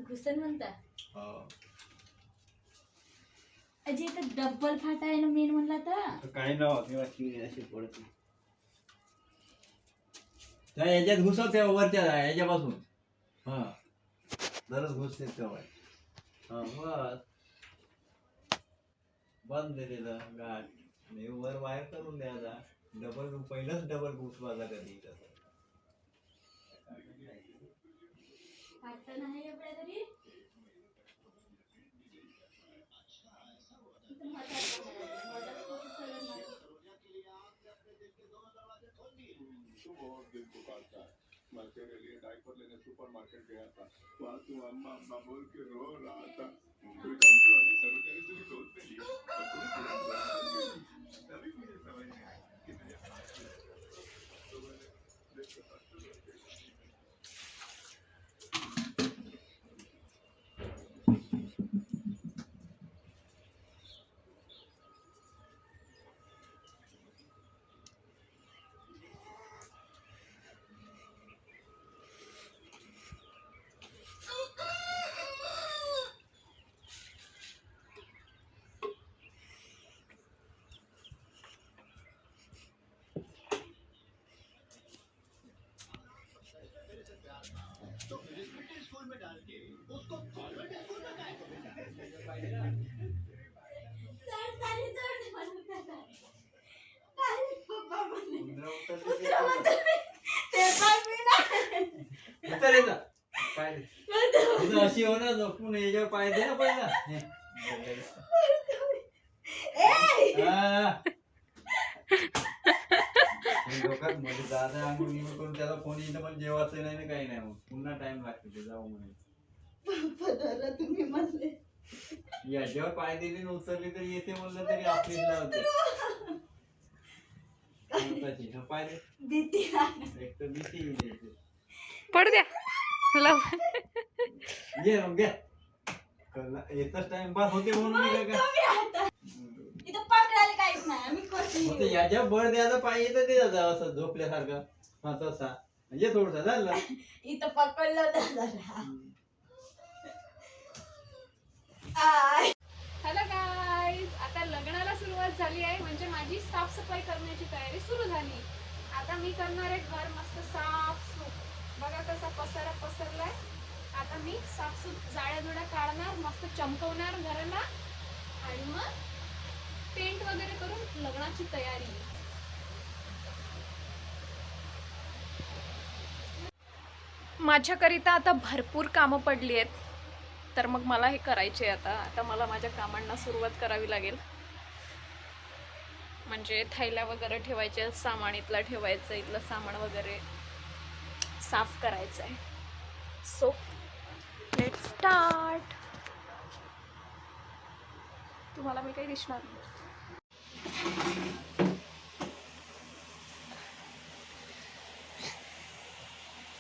घुसन म्हणता हो. अजय तर डबल फाटा आहे ना मेन म्हणला तर काही नव्हतं तेव्हा शिवली अशी पडत त्या याच्यात घुसव तेव्हा वरच्या याच्यापासून हा जरच घुसते तेव्हा हा बस बंद दिलेलं गाठ आणि वर वायर करून द्यायचा डबल पहिलंच डबल घुसवायचा कधी तसं फाटा नाही एवढ्या तरी मैं तेरे लिए डायपर लेने सुपरमार्केट गया था वहाँ तू अम्मा अम्मा बोल के रो रहा था कोई डॉक्टर वाली सर्जरी तुझे गोद में लिया तभी मुझे समझ में आया कि मेरे पास तो मैंने देखो अशी होणार झोपून याच्यावर पाय दे ना पहिला लोकात मध्ये दादा आंघोळ करून त्याला फोन येतं पण जेवायचं नाही ना काही नाही मग पुन्हा टाइम लागतो ते जाऊ म्हणे तुम्ही म्हणले याच्यावर पाय दिले न उचलले तरी येते म्हणलं तरी आपली लावते पाय दे भीती एक तर भीती येते पड द्या लव ये मग घ्या येतच टाइमपास होते म्हणून मी काय इथं पकडायला काहीच नाही आम्ही करतो याच्या बळ द्यायला पाहिजे तर ते असं झोपल्यासारखं हा तसा म्हणजे थोडसा झालं इथं पकडलं दादाला हॅलो गाईज, आता लग्नाला सुरुवात झाली आहे म्हणजे माझी साफसफाई करण्याची तयारी सुरू झाली. आता मी करणार आहे घर मस्त साफसूफ. बघा कसा पसारा पसरलाय. आता मी साफसूफ जाळ्या जुड्या काढणार, मस्त चमकवणार घराला आणि मग पेंट वगैरे करून लग्नाची तयारी. माझ्याकरिता आता भरपूर कामं पडली आहेत, तर मग मला हे करायचे. आता मला माझ्या कामांना सुरुवात करावी लागेल. म्हणजे थैल्या वगैरे ठेवायचे, सामान इथलं ठेवायचं, इथलं सामान वगैरे साफ करायचं आहे. So let's start. तुम्हाला मी काही दिसणार नाही.